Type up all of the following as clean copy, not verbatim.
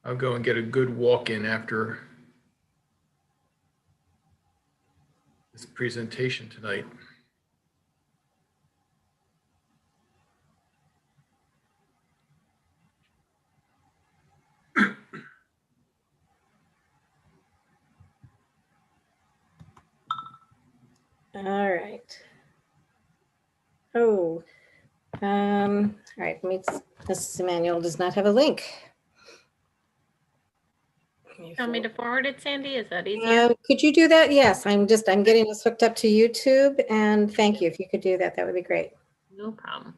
I'll go and get a good walk in after this presentation tonight. All right. Oh, all right. This manual does not have a link. Want me to forward it, Sandy? Is that easier? Could you do that? Yes, I'm getting us hooked up to YouTube, and thank you. If you could do that, that would be great. No problem.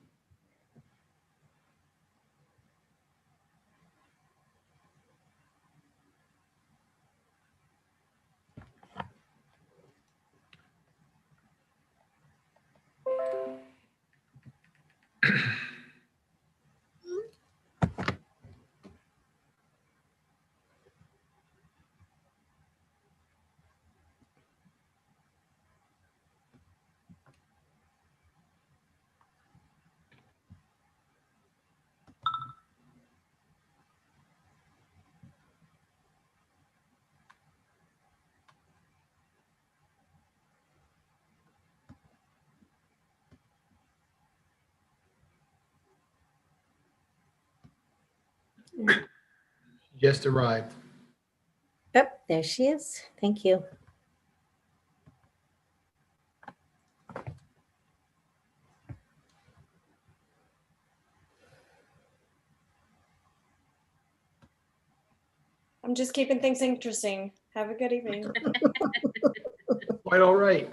Just arrived. Oh, there she is. Thank you. I'm just keeping things interesting. Have a good evening. Quite all right.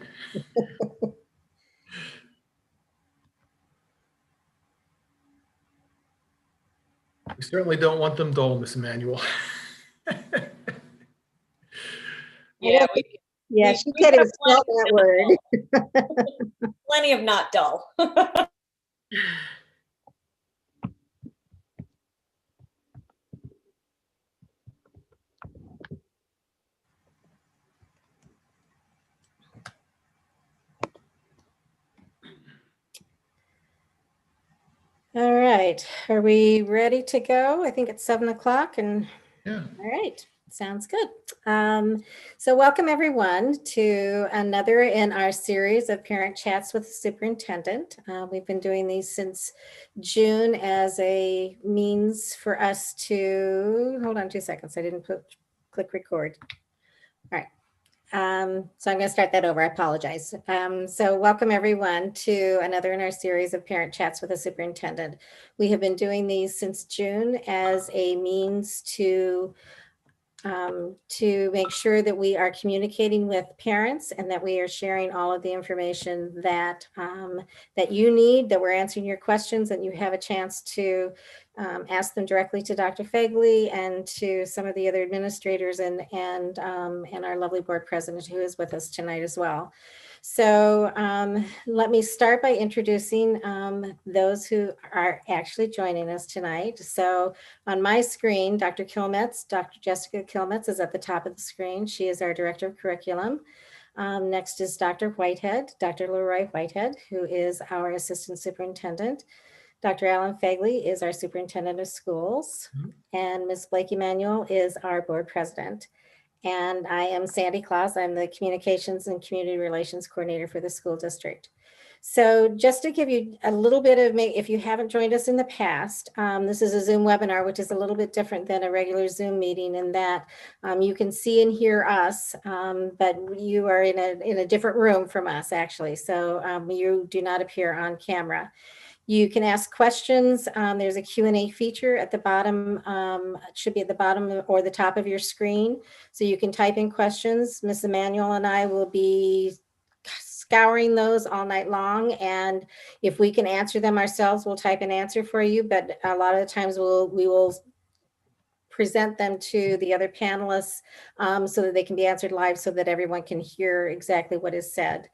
We certainly don't want them dull, Miss Emmanuel. Yeah, Yeah, she said it was not that word. plenty of not dull. All right, are we ready to go? I think it's 7 o'clock and Yeah. all right, sounds good. So welcome everyone to another in our series of parent chats with the superintendent. We've been doing these since June as a means for us to, hold on 2 seconds, I didn't click record. All right. So I'm going to start that over. I apologize. So welcome everyone to another in our series of parent chats with the superintendent. We have been doing these since June as a means to make sure that we are communicating with parents and that we are sharing all of the information that that you need, that we're answering your questions, and you have a chance to ask them directly to Dr. Fegley and to some of the other administrators and our lovely board president who is with us tonight as well. So let me start by introducing those who are actually joining us tonight. So on my screen, Dr. Kilmetz, Dr. Jessica Kilmetz is at the top of the screen. She is our Director of Curriculum. Next is Dr. Whitehead, Dr. Leroy Whitehead, who is our Assistant Superintendent. Dr. Alan Fegley is our Superintendent of Schools. And Ms. Blake Emanuel is our Board President. And I am Sandy Claus. I'm the Communications and Community Relations Coordinator for the school district. So just to give you a little bit of, if you haven't joined us in the past, this is a Zoom webinar, which is a little bit different than a regular Zoom meeting in that you can see and hear us, but you are in a different room from us actually. So you do not appear on camera. You can ask questions. There's a Q&A feature at the bottom. It should be at the bottom or the top of your screen. So you can type in questions. Ms. Emanuel and I will be scouring those all night long. And if we can answer them ourselves, we'll type an answer for you. But a lot of the times we will present them to the other panelists so that they can be answered live so that everyone can hear exactly what is said.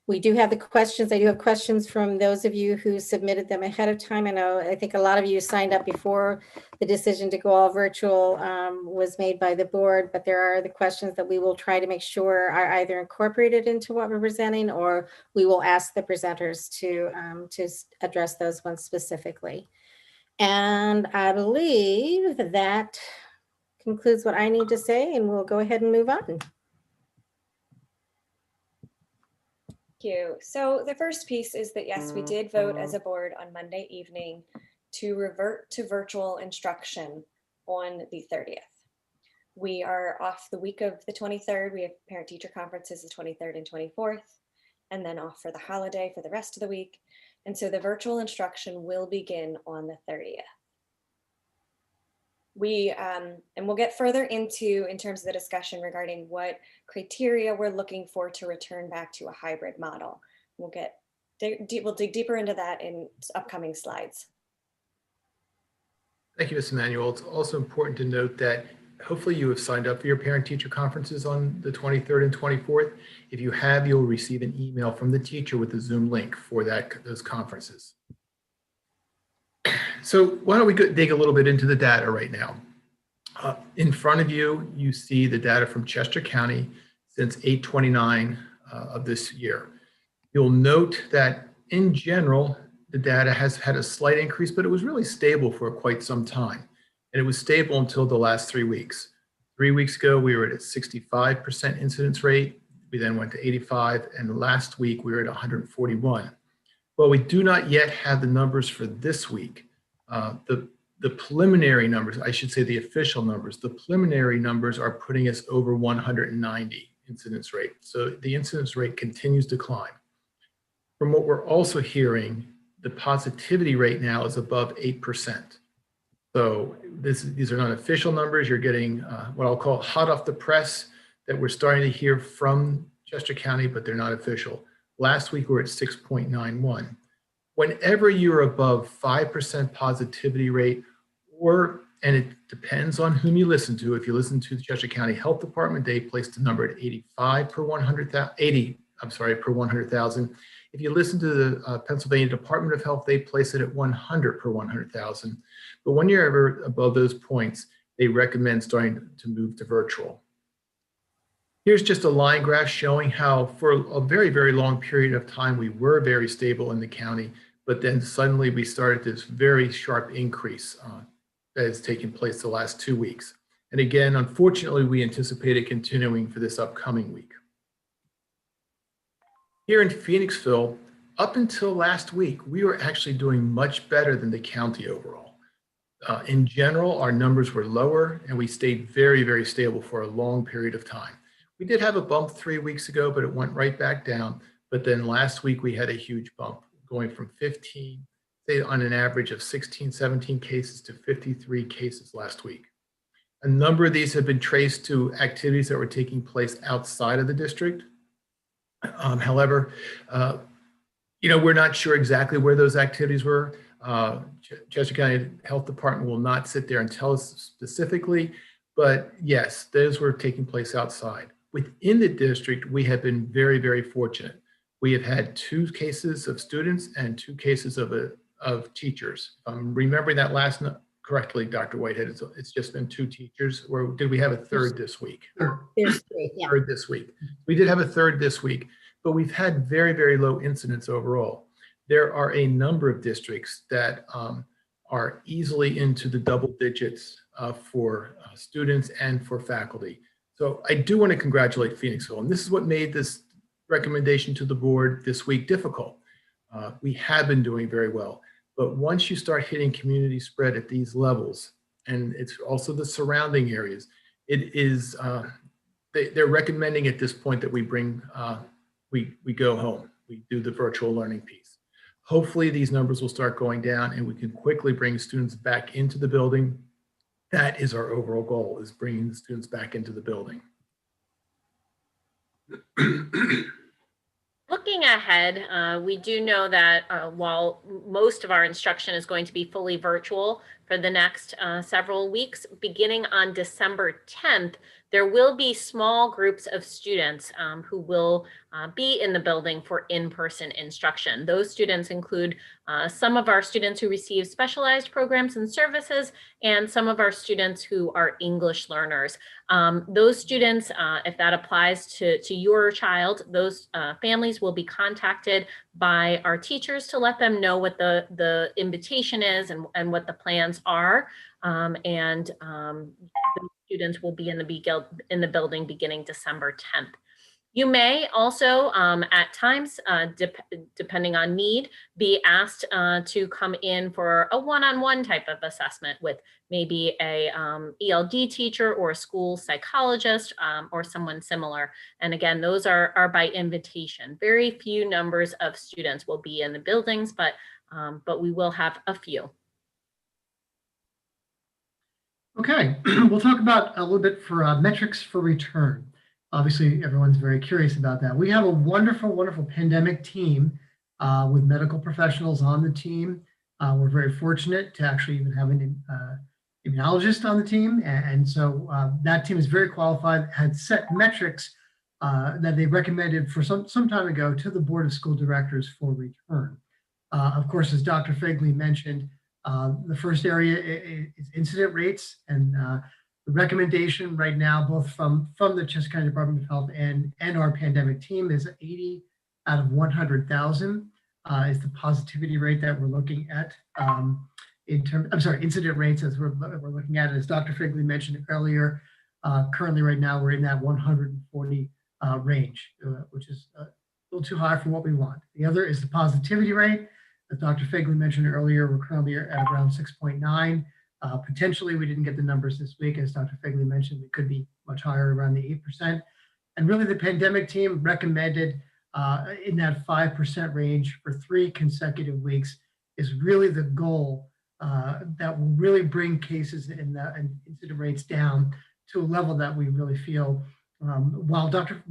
We do have the questions. I do have questions from those of you who submitted them ahead of time. I think a lot of you signed up before the decision to go all virtual was made by the board, but there are the questions that we will try to make sure are either incorporated into what we're presenting, or we will ask the presenters to address those ones specifically. And I believe that concludes what I need to say, and we'll go ahead and move on. Thank you. So the first piece is that, yes, we did vote as a board on Monday evening to revert to virtual instruction on the 30th. We are off the week of the 23rd. We have parent-teacher conferences the 23rd and 24th, and then off for the holiday for the rest of the week. And so the virtual instruction will begin on the 30th. And we'll get further into in terms of the discussion regarding what criteria we're looking for to return back to a hybrid model. We'll dig deeper into that in upcoming slides. Thank you, Ms. Emanuel. It's also important to note that hopefully you have signed up for your parent-teacher conferences on the 23rd and 24th. If you have, you'll receive an email from the teacher with the Zoom link for those conferences. So why don't we dig a little bit into the data right now. In front of you, you see the data from Chester County since 8/29 of this year. You'll note that in general, the data has had a slight increase, but it was really stable for quite some time. And it was stable until the last 3 weeks. 3 weeks ago, we were at a 65% incidence rate. We then went to 85, and last week we were at 141. Well, we do not yet have the numbers for this week. The preliminary numbers, I should say the official numbers, the preliminary numbers are putting us over 190 incidence rate. So the incidence rate continues to climb. From what we're also hearing, the positivity rate now is above 8%. So these are not official numbers. You're getting what I'll call hot off the press that we're starting to hear from Chester County, but they're not official. Last week, we were at 6.91. Whenever you're above 5% positivity rate, and it depends on whom you listen to. If you listen to the Chester County Health Department, they placed the number at 85 per 100,000, 80, I'm sorry, per 100,000. If you listen to the Pennsylvania Department of Health, they place it at 100 per 100,000. But when you're ever above those points, they recommend starting to move to virtual. Here's just a line graph showing how for a very, very long period of time, we were very stable in the county, but then suddenly we started this very sharp increase that has taken place the last 2 weeks. And again, unfortunately, we anticipate it continuing for this upcoming week. Here in Phoenixville, up until last week, we were actually doing much better than the county overall. In general, our numbers were lower and we stayed very, very stable for a long period of time. We did have a bump 3 weeks ago, but it went right back down. But then last week we had a huge bump going from 15, say on an average of 16, 17 cases to 53 cases last week. A number of these have been traced to activities that were taking place outside of the district. However, we're not sure exactly where those activities were. Chester County Health Department will not sit there and tell us specifically, but yes, those were taking place outside. Within the district, we have been very, very fortunate. We have had 2 cases of students and 2 cases of teachers. If I'm remembering that last correctly, Dr. Whitehead, it's just been 2 teachers, or did we have a third this week? There's 3, yeah. Third this week. We did have a third this week, but we've had very, very low incidence overall. There are a number of districts that are easily into the double digits for students and for faculty. So I do want to congratulate Phoenixville, and this is what made this recommendation to the board this week difficult. We have been doing very well, but once you start hitting community spread at these levels, and it's also the surrounding areas, it is, they're recommending at this point that we bring, we go home, we do the virtual learning piece. Hopefully these numbers will start going down and we can quickly bring students back into the building. That is our overall goal, is bringing the students back into the building. Looking ahead, we do know that while most of our instruction is going to be fully virtual, for the next several weeks. Beginning on December 10th, there will be small groups of students who will be in the building for in-person instruction. Those students include some of our students who receive specialized programs and services, and some of our students who are English learners. Those students, if that applies to your child, those families will be contacted by our teachers to let them know what the invitation is and what the plans are. The students will be in the building beginning December 10th. You may also, at times, depending on need, be asked to come in for a one-on-one type of assessment with maybe a ELD teacher or a school psychologist or someone similar. And again, those are by invitation. Very few numbers of students will be in the buildings, but we will have a few. Okay, we'll talk about a little bit for metrics for return. Obviously, everyone's very curious about that. We have a wonderful, wonderful pandemic team with medical professionals on the team. We're very fortunate to actually even have an immunologist on the team. And so that team is very qualified, had set metrics that they recommended for some time ago to the Board of School Directors for return. Of course, as Dr. Fegley mentioned, the first area is incident rates, and the recommendation right now, both from the Chester County Department of Health and our pandemic team, is 80 out of 100,000 is the positivity rate that we're looking at. Incident rates as we're looking at it. As Dr. Fegley mentioned earlier, currently right now we're in that 140 range, which is a little too high for what we want. The other is the positivity rate. As Dr. Fegley mentioned earlier, we're currently at around 6.9. Potentially, we didn't get the numbers this week. As Dr. Fegley mentioned, it could be much higher, around the 8%. And really, the pandemic team recommended in that 5% range for 3 consecutive weeks is really the goal that will really bring cases and incident rates down to a level that we really feel. While Dr.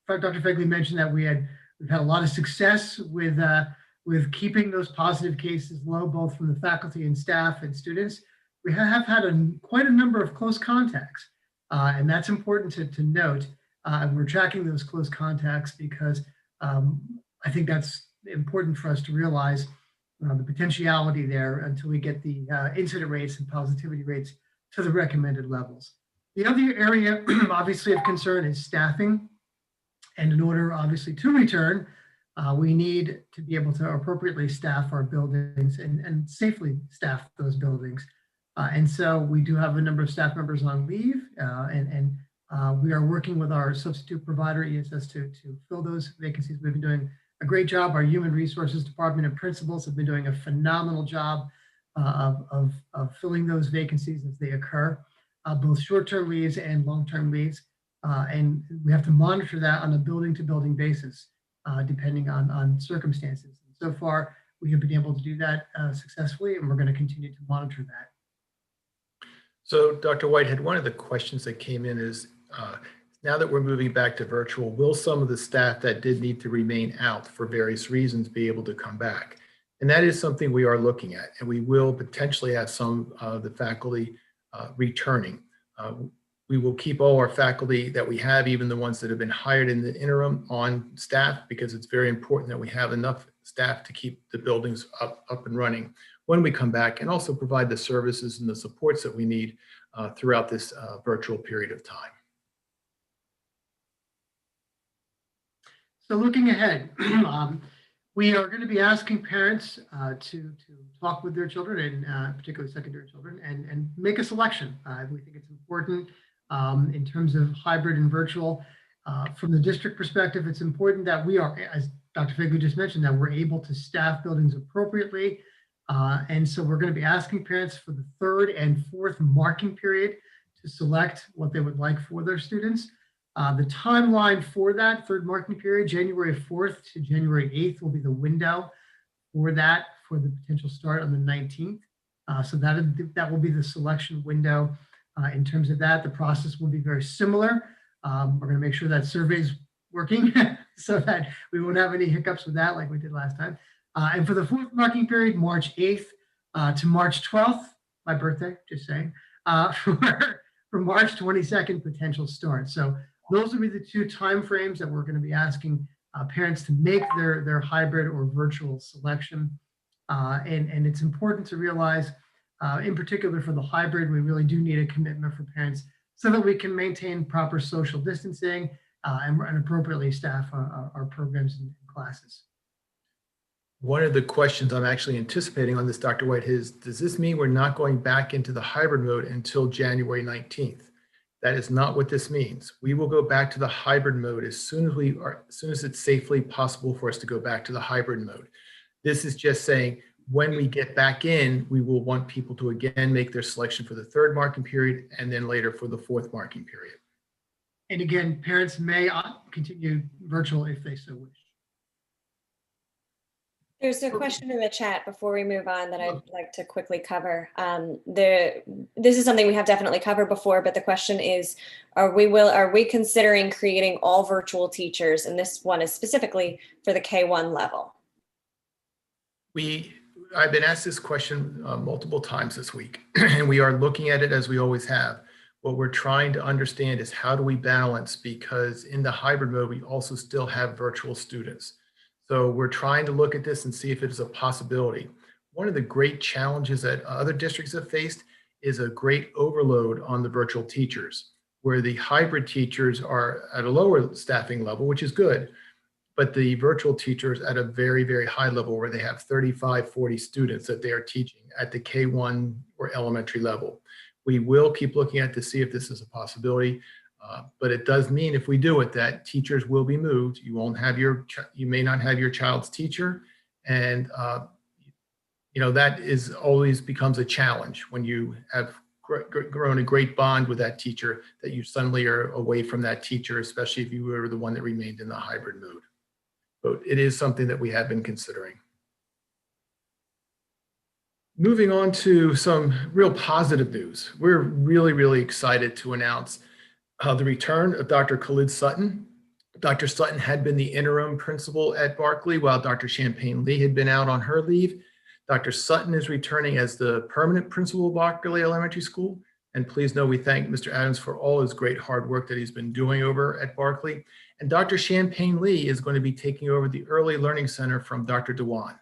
Fegley mentioned that we've had a lot of success with keeping those positive cases low, both from the faculty and staff and students, we have had quite a number of close contacts. And that's important to note. And we're tracking those close contacts because I think that's important for us to realize the potentiality there until we get the incident rates and positivity rates to the recommended levels. The other area, obviously, of concern is staffing. And in order, obviously, to return, we need to be able to appropriately staff our buildings and safely staff those buildings. And so we do have a number of staff members on leave, and we are working with our substitute provider, ESS, to fill those vacancies. We've been doing a great job. Our human resources department and principals have been doing a phenomenal job of filling those vacancies as they occur, both short-term leaves and long-term leaves. And we have to monitor that on a building-to-building basis, depending on circumstances. And so far, we have been able to do that successfully, and we're going to continue to monitor that. So Dr. Whitehead, one of the questions that came in is, now that we're moving back to virtual, will some of the staff that did need to remain out for various reasons be able to come back? And that is something we are looking at, and we will potentially have some of the faculty returning. We will keep all our faculty that we have, even the ones that have been hired in the interim, on staff, because it's very important that we have enough staff to keep the buildings up and running when we come back, and also provide the services and the supports that we need throughout this virtual period of time. So looking ahead, we are going to be asking parents to talk with their children, and particularly secondary children, and make a selection. We think it's important in terms of hybrid and virtual. From the district perspective, it's important that we are, as Dr. Fegley just mentioned, that we're able to staff buildings appropriately. And so we're going to be asking parents for the 3rd and 4th marking period to select what they would like for their students. The timeline for that 3rd marking period, January 4th to January 8th, will be the window for that, for the potential start on the 19th. So that will be the selection window. In terms of that, the process will be very similar. We're going to make sure that survey's working so that we won't have any hiccups with that like we did last time. And for the 4th marking period, March 8th to March 12th, my birthday, just saying, for March 22nd potential start. So those will be the two timeframes that we're going to be asking parents to make their hybrid or virtual selection. And it's important to realize, in particular for the hybrid, we really do need a commitment for parents so that we can maintain proper social distancing and appropriately staff our programs and classes. One of the questions I'm actually anticipating on this, Dr. White, is, does this mean we're not going back into the hybrid mode until January 19th? That is not what this means. We will go back to the hybrid mode as soon as it's safely possible for us to go back to the hybrid mode. This is just saying when we get back in, we will want people to again make their selection for the third marking period and then later for the fourth marking period. And again, parents may continue virtual if they so wish. There's a question in the chat before we move on that I'd like to quickly cover. This is something we have definitely covered before, but the question is, are we considering creating all virtual teachers? And this one is specifically for the K-1 level. I've been asked this question multiple times this week, and we are looking at it as we always have. What we're trying to understand is how do we balance, because in the hybrid mode, we also still have virtual students. So we're trying to look at this and see if it is a possibility. One of the great challenges that other districts have faced is a great overload on the virtual teachers, where the hybrid teachers are at a lower staffing level, which is good, but the virtual teachers at a very, very high level where they have 35, 40 students that they are teaching at the K-1 or elementary level. We will keep looking at to see if this is a possibility. But it does mean if we do it, that teachers will be moved. You won't have you may not have your child's teacher. And, that is always becomes a challenge when you have grown a great bond with that teacher, that you suddenly are away from that teacher, especially if you were the one that remained in the hybrid mode. But it is something that we have been considering. Moving on to some real positive news. We're really, really excited to announce the return of Dr. Khalid Sutton. Dr. Sutton had been the interim principal at Barkley while Dr. Champagne Lee had been out on her leave. Dr. Sutton is returning as the permanent principal of Barkley Elementary School. And please know we thank Mr. Adams for all his great hard work that he's been doing over at Barkley. And Dr. Champagne Lee is going to be taking over the Early Learning Center from Dr. Dewan.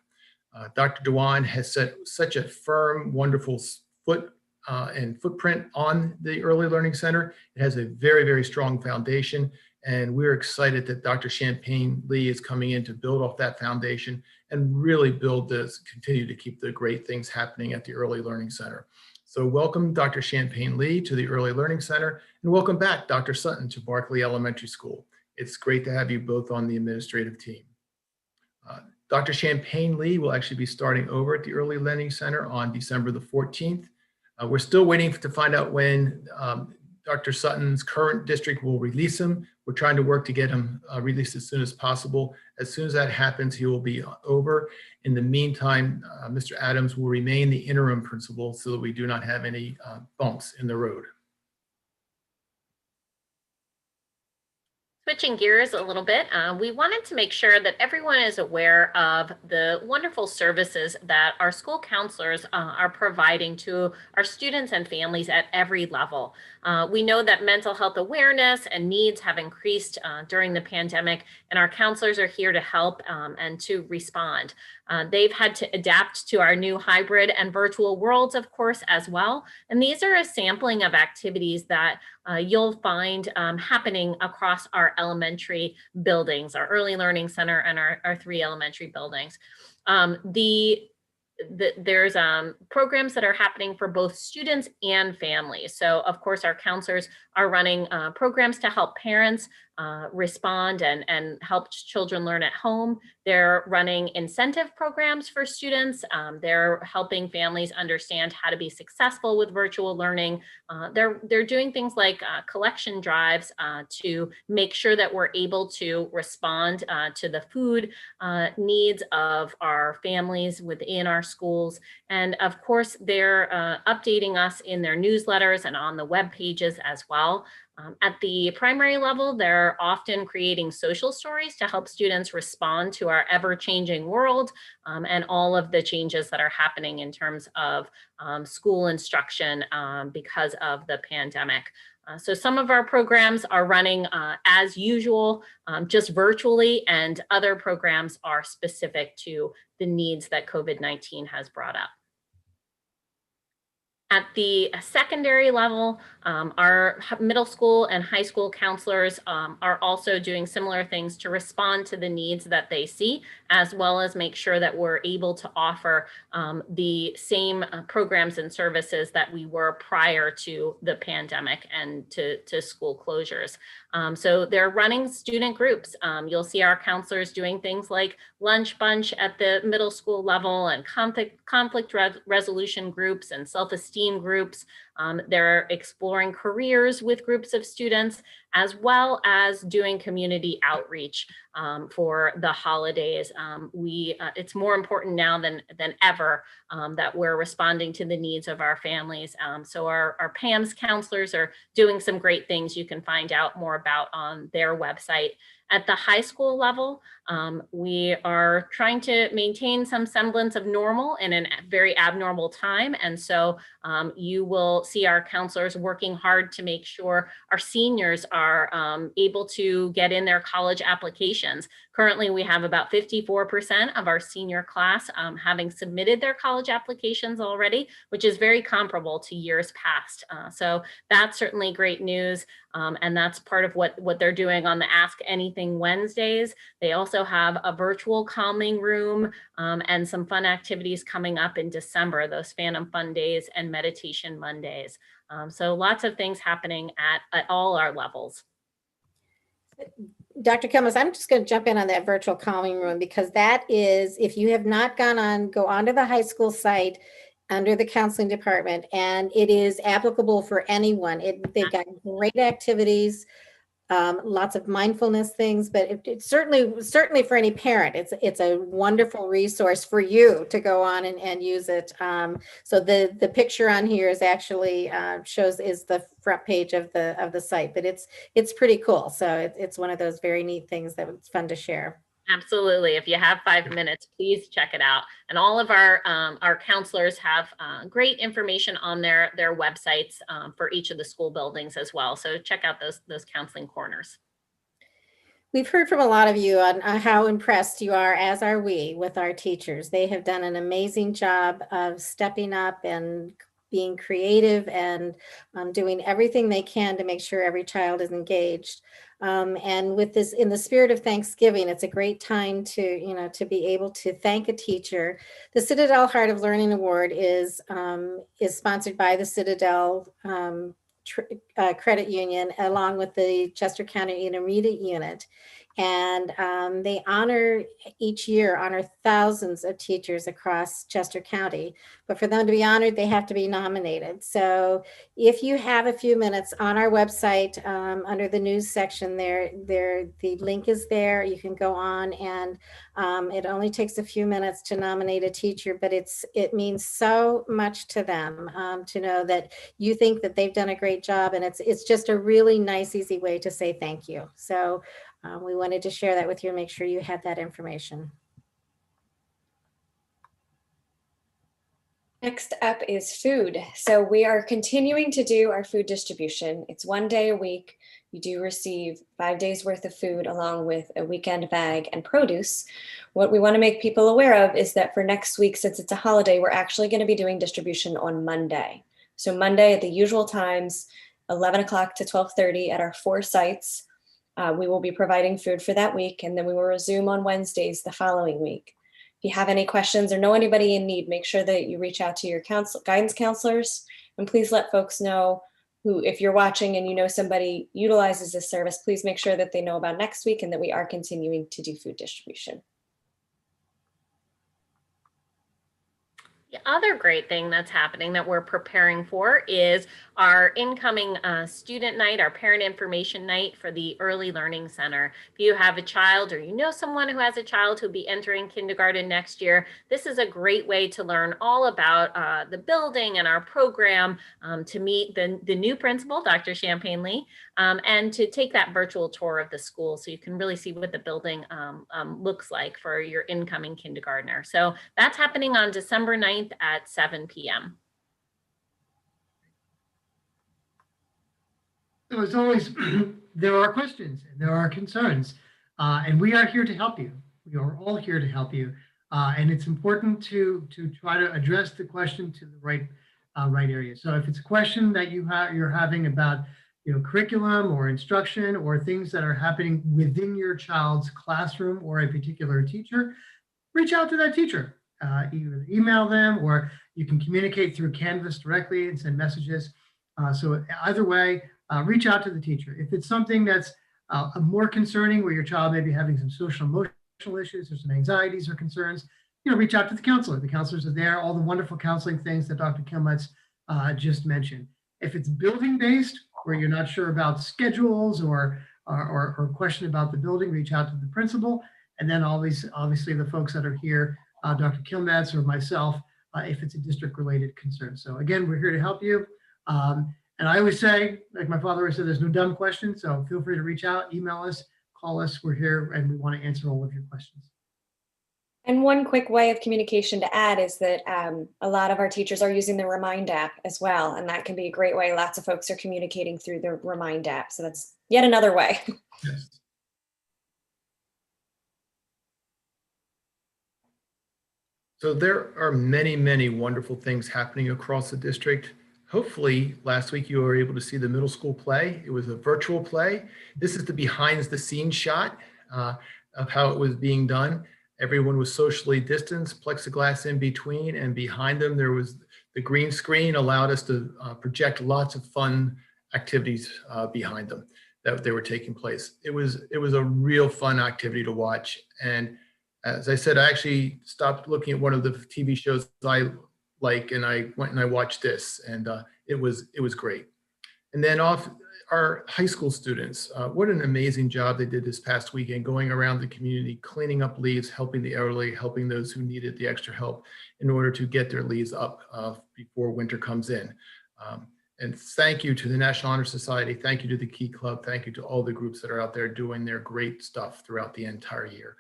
Dr. Dewan has set such a firm, wonderful footprint on the Early Learning Center. It has a very, very strong foundation, and we're excited that Dr. Champagne Lee is coming in to build off that foundation and really continue to keep the great things happening at the Early Learning Center. So welcome Dr. Champagne Lee to the Early Learning Center, and welcome back Dr. Sutton to Barkley Elementary School. It's great to have you both on the administrative team. Dr. Champagne Lee will actually be starting over at the Early Learning Center on December the 14th. We're still waiting to find out when Dr. Sutton's current district will release him. We're trying to work to get him released as soon as possible. As soon as that happens, he will be over. In the meantime, Mr. Adams will remain the interim principal so that we do not have any bumps in the road. Switching gears a little bit, we wanted to make sure that everyone is aware of the wonderful services that our school counselors are providing to our students and families at every level. We know that mental health awareness and needs have increased during the pandemic, and our counselors are here to help and to respond. They've had to adapt to our new hybrid and virtual worlds, of course, as well. And these are a sampling of activities that you'll find happening across our elementary buildings, our Early Learning Center and our 3 elementary buildings. There's programs that are happening for both students and families. So of course, our counselors are running programs to help parents respond and help children learn at home. They're running incentive programs for students. They're helping families understand how to be successful with virtual learning. They're doing things like collection drives to make sure that we're able to respond to the food needs of our families within our schools. And of course, they're updating us in their newsletters and on the web pages as well. At the primary level, they're often creating social stories to help students respond to our ever-changing world and all of the changes that are happening in terms of school instruction because of the pandemic. So some of our programs are running as usual, just virtually, and other programs are specific to the needs that COVID-19 has brought up. At the secondary level, our middle school and high school counselors are also doing similar things to respond to the needs that they see, as well as make sure that we're able to offer the same programs and services that we were prior to the pandemic and to school closures. So they're running student groups. You'll see our counselors doing things like lunch bunch at the middle school level and conflict resolution groups and self-esteem groups. They're exploring careers with groups of students, as well as doing community outreach for the holidays. It's more important now than ever that we're responding to the needs of our families. So our PAMS counselors are doing some great things you can find out more about on their website. At the high school level, we are trying to maintain some semblance of normal in a very abnormal time. And so you will see our counselors working hard to make sure our seniors are able to get in their college applications. Currently, we have about 54% of our senior class having submitted their college applications already, which is very comparable to years past. So that's certainly great news. And that's part of what they're doing on the Ask Anything Wednesdays. They also have a virtual calming room and some fun activities coming up in December, those Phantom Fun Days and Meditation Mondays. So lots of things happening at all our levels. Dr. Kilmes, I'm just going to jump in on that virtual calming room, because that is, if you have not go onto the high school site under the counseling department, and it is applicable for anyone. They've got great activities, lots of mindfulness things, but it's certainly for any parent, it's a wonderful resource for you to go on and use it. So the picture on here is actually is the front page of the site, but it's pretty cool. So it's one of those very neat things that it's fun to share. Absolutely. If you have 5 minutes, please check it out. And all of our counselors have great information on their websites for each of the school buildings as well. So check out those counseling corners. We've heard from a lot of you on how impressed you are, as are we, with our teachers. They have done an amazing job of stepping up and being creative and doing everything they can to make sure every child is engaged. And with this, in the spirit of Thanksgiving, it's a great time to be able to thank a teacher. The Citadel Heart of Learning Award is sponsored by the Citadel Credit Union, along with the Chester County Intermediate Unit. And they each year honor thousands of teachers across Chester County. But for them to be honored, they have to be nominated. So if you have a few minutes on our website, under the news section the link is there. You can go on, and it only takes a few minutes to nominate a teacher, but it means so much to them to know that you think that they've done a great job, and it's just a really nice, easy way to say thank you. So we wanted to share that with you and make sure you had that information. Next up is food. So we are continuing to do our food distribution. It's 1 day a week. You do receive 5 days worth of food along with a weekend bag and produce. What we want to make people aware of is that for next week, since it's a holiday, we're actually going to be doing distribution on Monday. So Monday at the usual times, 11 o'clock to 12:30 at our 4 sites. We will be providing food for that week, and then we will resume on Wednesdays the following week. If you have any questions or know anybody in need, make sure that you reach out to your guidance counselors, and please let folks know if you're watching and you know somebody utilizes this service, please make sure that they know about next week and that we are continuing to do food distribution. The other great thing that's happening that we're preparing for is our incoming student night, our parent information night for the Early Learning Center. If you have a child or you know someone who has a child who'll be entering kindergarten next year, this is a great way to learn all about the building and our program, to meet the new principal, Dr. Champagne Lee, and to take that virtual tour of the school so you can really see what the building looks like for your incoming kindergartner. So that's happening on December 9th at 7 p.m. So as always, there are questions and there are concerns, and we are here to help you. We are all here to help you, and it's important to try to address the question to the right area. So if it's a question that you're having about curriculum or instruction or things that are happening within your child's classroom or a particular teacher, reach out to that teacher. Either email them or you can communicate through Canvas directly and send messages. So either way, reach out to the teacher. If it's something that's more concerning, where your child may be having some social emotional issues or some anxieties or concerns, reach out to the counselor. The counselors are there, all the wonderful counseling things that Dr. Kilmetz just mentioned. If it's building-based, where you're not sure about schedules or question about the building, reach out to the principal. And then obviously the folks that are here, Dr. Kilmetz or myself, if it's a district-related concern. So again, we're here to help you. And I always say, like my father always said, there's no dumb questions. So feel free to reach out, email us, call us. We're here and we want to answer all of your questions. And one quick way of communication to add is that a lot of our teachers are using the Remind app as well. And that can be a great way. Lots of folks are communicating through the Remind app. So that's yet another way. Yes. So there are many, many wonderful things happening across the district. Hopefully, last week you were able to see the middle school play. It was a virtual play. This is the behind the scenes shot of how it was being done. Everyone was socially distanced, plexiglass in between, and behind them there was the green screen allowed us to project lots of fun activities behind them that they were taking place. It was a real fun activity to watch. And as I said, I actually stopped looking at one of the TV shows I like, and I went and I watched this, and it was great. And then our high school students, what an amazing job they did this past weekend, going around the community, cleaning up leaves, helping the elderly, helping those who needed the extra help in order to get their leaves up before winter comes in. And thank you to the National Honor Society. Thank you to the Key Club. Thank you to all the groups that are out there doing their great stuff throughout the entire year.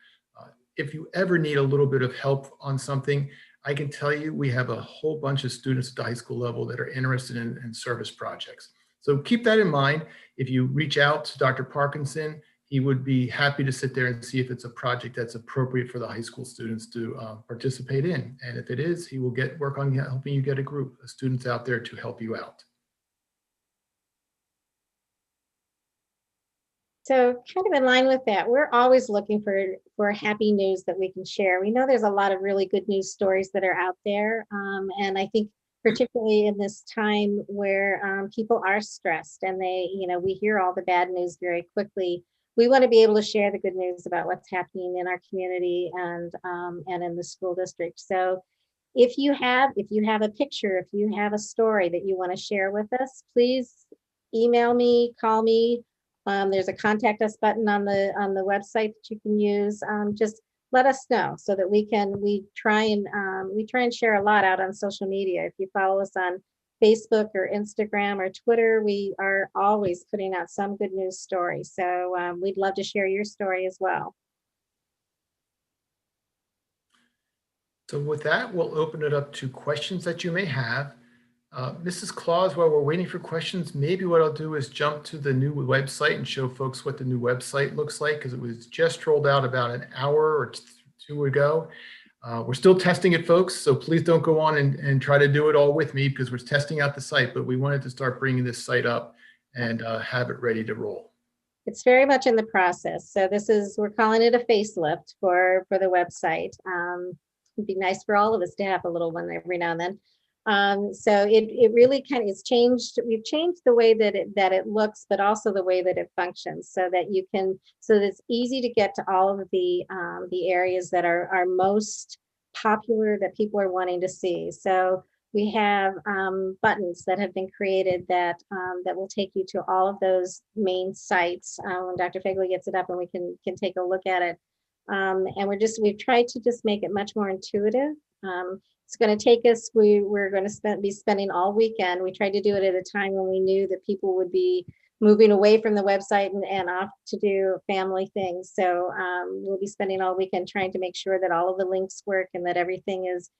If you ever need a little bit of help on something, I can tell you we have a whole bunch of students at the high school level that are interested in service projects. So keep that in mind. If you reach out to Dr. Parkinson, he would be happy to sit there and see if it's a project that's appropriate for the high school students to participate in. And if it is, he will work on helping you get a group of students out there to help you out. So kind of in line with that, we're always looking for happy news that we can share. We know there's a lot of really good news stories that are out there. And I think particularly in this time where people are stressed and we hear all the bad news very quickly, we want to be able to share the good news about what's happening in our community and in the school district. So if you have a picture, if you have a story that you want to share with us, please email me, call me. There's a contact us button on the website that you can use. Just let us know so that we try and share a lot out on social media. If you follow us on Facebook or Instagram or Twitter, we are always putting out some good news story. So we'd love to share your story as well. So with that, we'll open it up to questions that you may have. Mrs. Claus, while we're waiting for questions, maybe what I'll do is jump to the new website and show folks what the new website looks like, because it was just rolled out about an hour or two ago. We're still testing it, folks, so please don't go on and try to do it all with me, because we're testing out the site, but we wanted to start bringing this site up and have it ready to roll. It's very much in the process. So we're calling it a facelift for the website. It'd be nice for all of us to have a little one every now and then. So it really kind of is changed. We've changed the way that it looks, but also the way that it functions, so that it's easy to get to all of the areas that are most popular that people are wanting to see. So we have buttons that have been created that that will take you to all of those main sites when Dr. Fegley gets it up, and we can take a look at it. And we've tried to just make it much more intuitive. It's going to take us, we're going to be spending all weekend. We tried to do it at a time when we knew that people would be moving away from the website and off to do family things. So we'll be spending all weekend trying to make sure that all of the links work and that everything is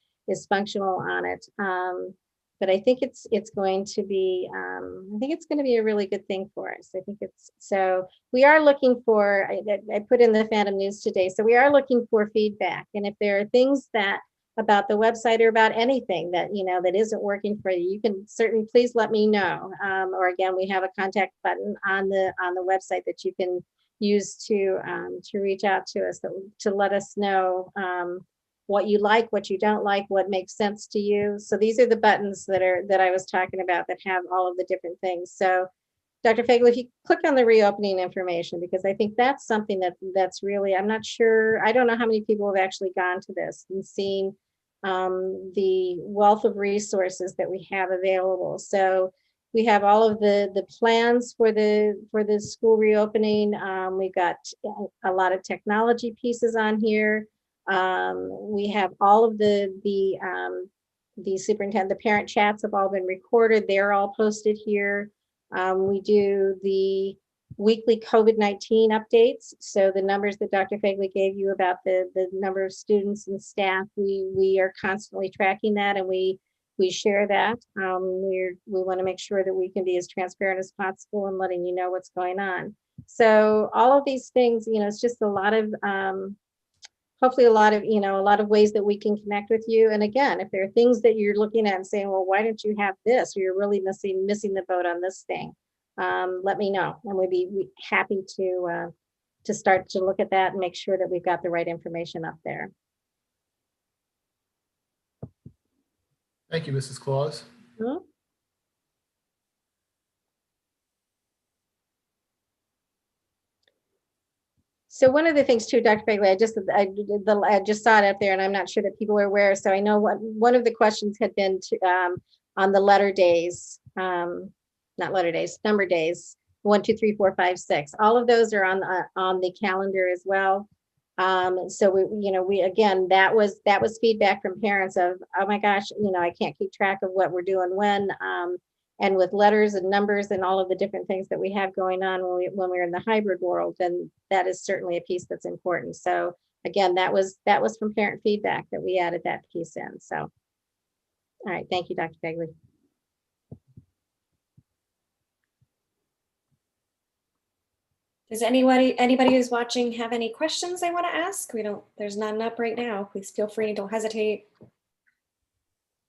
functional on it. But I think it's going to be a really good thing for us. I think so we are looking for, I put in the Phantom News today, so we are looking for feedback. And if there are things that about the website or about anything that, that isn't working for you, you can certainly please let me know. Or again, we have a contact button on the website that you can use to reach out to us, to let us know what you like, what you don't like, what makes sense to you. So these are the buttons that I was talking about that have all of the different things. So Dr. Fegley, if you click on the reopening information, because I think that's something that's really, I'm not sure, I don't know how many people have actually gone to this and seen the wealth of resources that we have available. So we have all of the plans for the school reopening. We've got a lot of technology pieces on here. We have all of the superintendent, the parent chats have all been recorded. They're all posted here. We do the weekly COVID-19 updates. So the numbers that Dr. Fegley gave you about the number of students and staff, we are constantly tracking that, and we share that. We want to make sure that we can be as transparent as possible and letting you know what's going on. So all of these things, it's just a lot of hopefully a lot of ways that we can connect with you. And again, if there are things that you're looking at and saying, well, why don't you have this? Or you're really missing the boat on this thing, let me know. And we'd be happy to start to look at that and make sure that we've got the right information up there. Thank you, Mrs. Claus. Hmm? So one of the things too, Dr. Fegley, I just saw it up there, and I'm not sure that people are aware. So I know one of the questions had been on the letter days, not letter days, number days, 1, 2, 3, 4, 5, 6. All of those are on the calendar as well. So we again, that was feedback from parents of, oh my gosh, I can't keep track of what we're doing when. And with letters and numbers and all of the different things that we have going on when we're in the hybrid world, then that is certainly a piece that's important. So again, that was from parent feedback that we added that piece in. So, all right, thank you, Dr. Fegley. Does anybody who's watching have any questions they want to ask? There's none up right now. Please feel free, don't hesitate.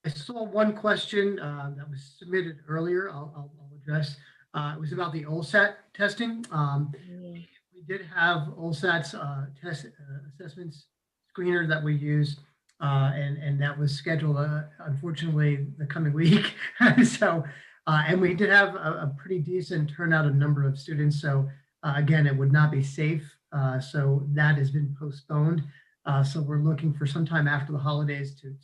I saw one question that was submitted earlier. I'll address. It was about the OLSAT testing. We did have OLSAT's test assessments screener that we use, and that was scheduled, unfortunately, the coming week. So, and we did have a pretty decent turnout of number of students. So, again, it would not be safe. So that has been postponed. So we're looking for some time after the holidays to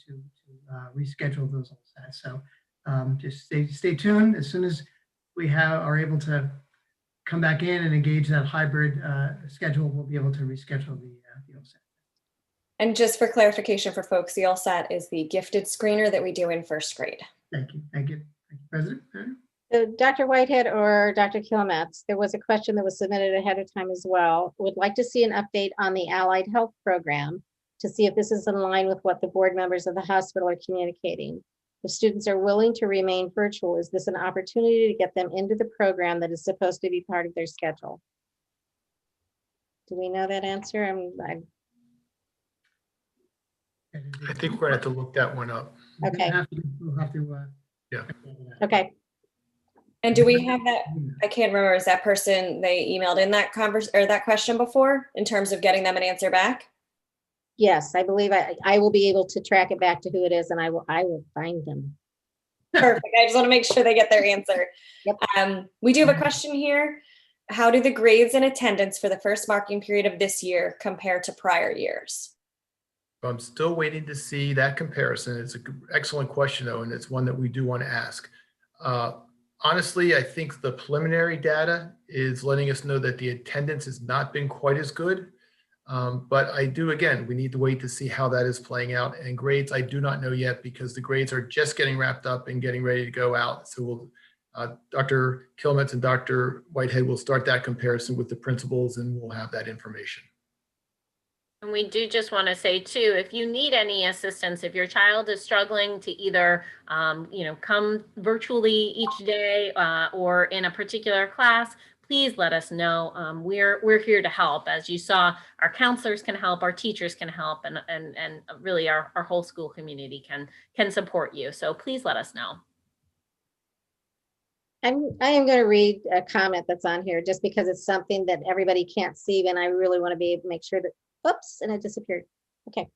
reschedule those OLSATs. So just stay tuned. As soon as we are able to come back in and engage that hybrid schedule, we'll be able to reschedule the OLSAT. And just for clarification for folks, the LSAT is the gifted screener that we do in first grade. Thank you. Thank you, President. So Dr. Whitehead or Dr. Kilmetz, there was a question that was submitted ahead of time as well. Would like to see an update on the Allied Health Program to see if this is in line with what the board members of the hospital are communicating. If students are willing to remain virtual, is this an opportunity to get them into the program that is supposed to be part of their schedule? Do we know that answer? I think we're going to have to look that one up. Okay. We'll have to yeah. Okay. And do we have that? I can't remember. Is that person they emailed in that that question before in terms of getting them an answer back? Yes, I believe I will be able to track it back to who it is, and I will find them. Perfect. I just want to make sure they get their answer. Yep. We do have a question here. How do the grades and attendance for the first marking period of this year compare to prior years? I'm still waiting to see that comparison. It's an excellent question, though, and it's one that we do want to ask. Honestly, I think the preliminary data is letting us know that the attendance has not been quite as good. But I do, again, we need to wait to see how that is playing out. And grades, I do not know yet because the grades are just getting wrapped up and getting ready to go out. So Dr. Kilmetz and Dr. Whitehead will start that comparison with the principals, and we'll have that information. And we do just want to say too, if you need any assistance, if your child is struggling to either, come virtually each day or in a particular class, please let us know. We're here to help. As you saw, our counselors can help, our teachers can help, and really our whole school community can support you. So please let us know. I am going to read a comment that's on here just because it's something that everybody can't see, and I really want to be able to make sure that, oops, and it disappeared. Okay.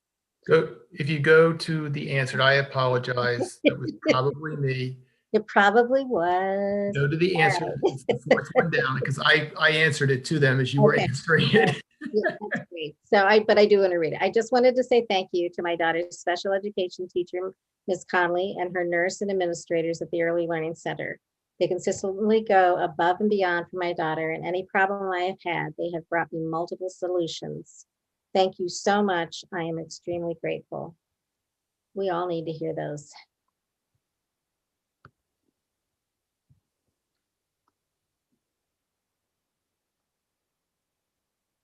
So if you go to the answered, I apologize. That was probably me. It probably was. Go to the answer. It's the fourth one down because I answered it to them as you were Okay. answering it. Yeah, that's great. But I do want to read it. I just wanted to say thank you to my daughter's special education teacher, Ms. Conley, and her nurse and administrators at the Early Learning Center. They consistently go above and beyond for my daughter, and any problem I have had, they have brought me multiple solutions. Thank you so much. I am extremely grateful. We all need to hear those.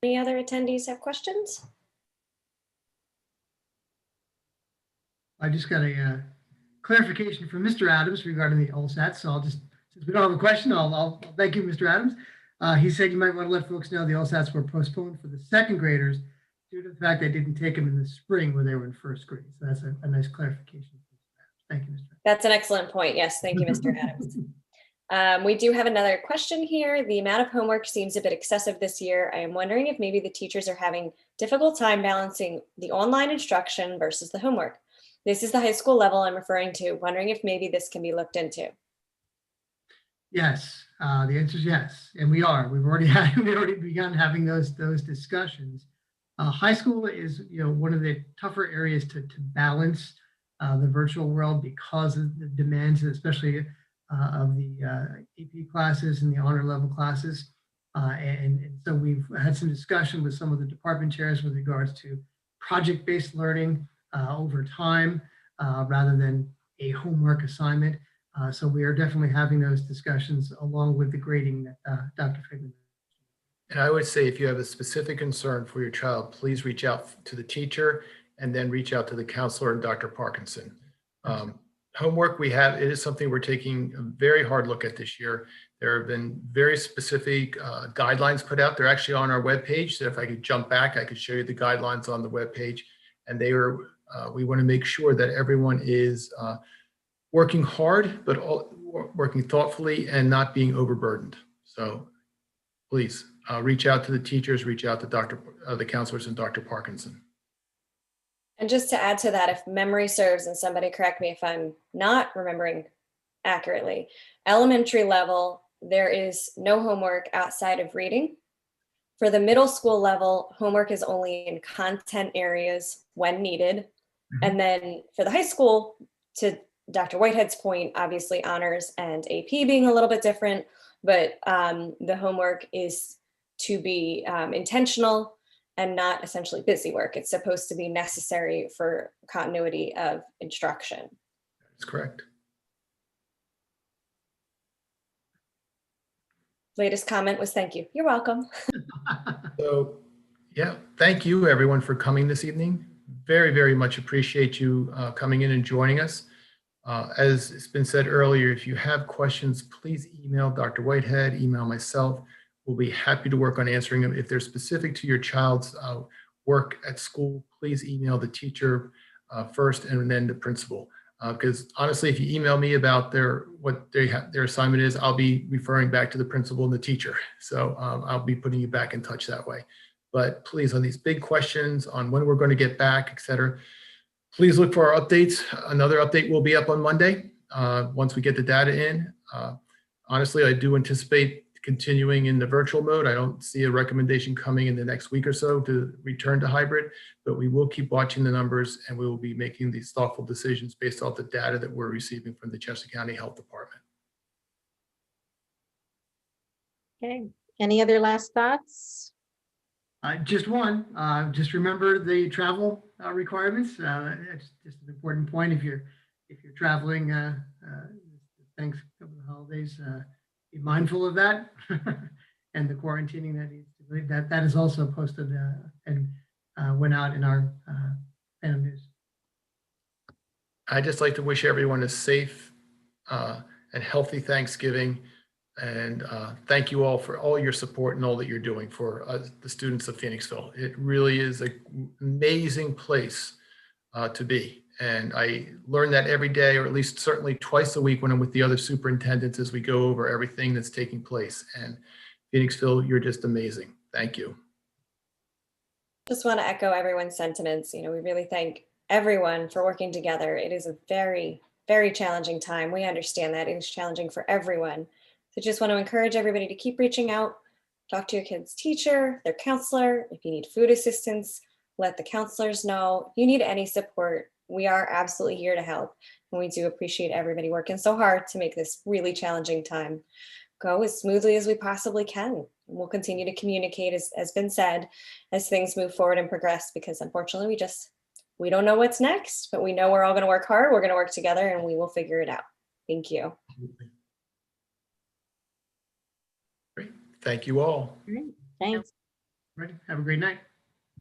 Any other attendees have questions? I just got a clarification from Mr. Adams regarding the LSAT. So I'll just, since we don't have a question, I'll thank you, Mr. Adams. He said you might want to let folks know the LSATs were postponed for the second graders due to the fact they didn't take them in the spring when they were in first grade. So that's a nice clarification. Thank you, Mr. Adams. That's an excellent point. Yes, thank you, Mr. Adams. We do have another question here. The amount of homework seems a bit excessive this year. I am wondering if maybe the teachers are having difficult time balancing the online instruction versus the homework. This is the high school level I'm referring to, wondering if maybe this can be looked into. Yes, the answer is yes, and we are. We've already begun having those discussions. High school is one of the tougher areas to balance the virtual world because of the demands, especially of the AP classes and the honor level classes. And so we've had some discussion with some of the department chairs with regards to project-based learning over time rather than a homework assignment. So we are definitely having those discussions along with the grading that Dr. Friedman. And I would say if you have a specific concern for your child, please reach out to the teacher and then reach out to the counselor and Dr. Parkinson. Homework it is something we're taking a very hard look at this year. There have been very specific guidelines put out. They're actually on our webpage. So if I could jump back, I could show you the guidelines on the webpage. And we want to make sure that everyone is working hard, but working thoughtfully and not being overburdened. So please reach out to the teachers, reach out to the counselors and Dr. Parkinson. And just to add to that, if memory serves, and somebody correct me if I'm not remembering accurately, elementary level, there is no homework outside of reading. For the middle school level, homework is only in content areas when needed. Mm-hmm. And then for the high school, to Dr. Whitehead's point, obviously honors and AP being a little bit different, but the homework is to be intentional and not essentially busy work. It's supposed to be necessary for continuity of instruction. That's correct. Latest comment was thank you. You're welcome. So yeah, thank you everyone for coming this evening. Very, very much appreciate you coming in and joining us. As it's been said earlier, if you have questions, please email Dr. Whitehead, email myself. We'll be happy to work on answering them. If they're specific to your child's work at school, please email the teacher first and then the principal. Because honestly, if you email me about their assignment is, I'll be referring back to the principal and the teacher. So I'll be putting you back in touch that way. But please, on these big questions on when we're going to get back, et cetera, please look for our updates. Another update will be up on Monday once we get the data in. Honestly, I do anticipate continuing in the virtual mode. I don't see a recommendation coming in the next week or so to return to hybrid, but we will keep watching the numbers and we will be making these thoughtful decisions based off the data that we're receiving from the Chester County Health Department. Okay, any other last thoughts? Just one, just remember the travel requirements. It's just an important point. If you're traveling, thanks for the holidays, be mindful of that and the quarantining that needs to be. That is also posted and went out in our Phantom News. I'd just like to wish everyone a safe and healthy Thanksgiving. And thank you all for all your support and all that you're doing for the students of Phoenixville. It really is an amazing place to be. And I learn that every day, or at least certainly twice a week when I'm with the other superintendents as we go over everything that's taking place. And Phoenixville, you're just amazing. Thank you. Just want to echo everyone's sentiments. We really thank everyone for working together. It is a very, very challenging time. We understand that it is challenging for everyone. So just want to encourage everybody to keep reaching out, talk to your kid's teacher, their counselor. If you need food assistance, let the counselors know. You need any support, we are absolutely here to help. And we do appreciate everybody working so hard to make this really challenging time go as smoothly as we possibly can. And we'll continue to communicate, as has been said, as things move forward and progress, because unfortunately we don't know what's next, but we know we're all going to work hard. We're going to work together and we will figure it out. Thank you. Great. Thank you all. All right, thanks. Ready? Have a great night.